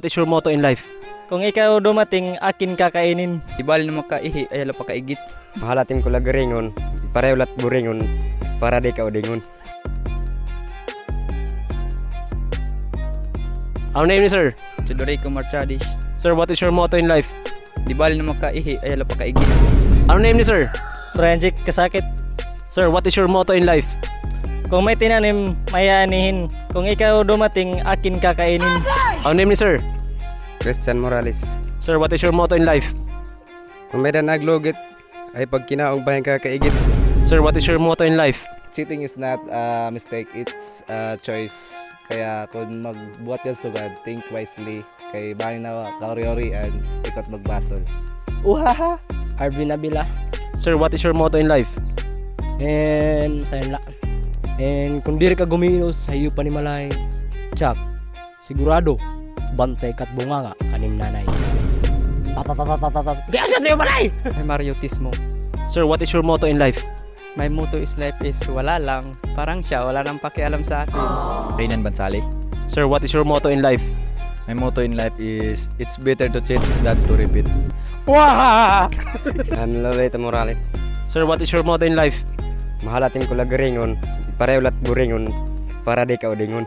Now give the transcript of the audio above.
What is your motto in life? Kung ikaw dumating, akin kakainin. Ibal na makaihi, ay hala pakaigit. Mahalatim ko lagaringon, pareho lat buringon, para di ka udingon. Our name is sir. Si Dorico Marchadis. Sir, what is your motto in life? Ibal na makaihi, ay hala pakaigit. Our name is sir. Brian Jake Kasakit. Sir, what is your motto in life? Kung may tinanim, may aanihin. Kung ikaw dumating, akin kakainin. Our name is sir. Christian Morales. Sir, what is your motto in life? Kung may naglugit, ay pag kinaong bayan ka kaigit. Sir, what is your motto in life? Cheating is not a mistake, it's a choice. Kaya kung magbuhat yung sugad, think wisely. Kay bangin na kauriorian, ikot magbasol. Uhaha! Arvin Abila. Sir, what is your motto in life? And sayang la. And kung diri ka guminos sa iyo panimalay, tsak, sigurado, bantay kat bunga nga, anim nanay. Gaya na malay! Ay Mario Tismo. Sir, what is your motto in life? My motto is life is wala lang. Parang siya, wala nang pakialam sa akin. Reynan Bansali. Sir, what is your motto in life? My motto in life is it's better to cheat than to repeat. Lolita Morales. Sir, what is your motto in life? Mahalatim ko lagaringon, pareho lat buringon, para di ka udingon.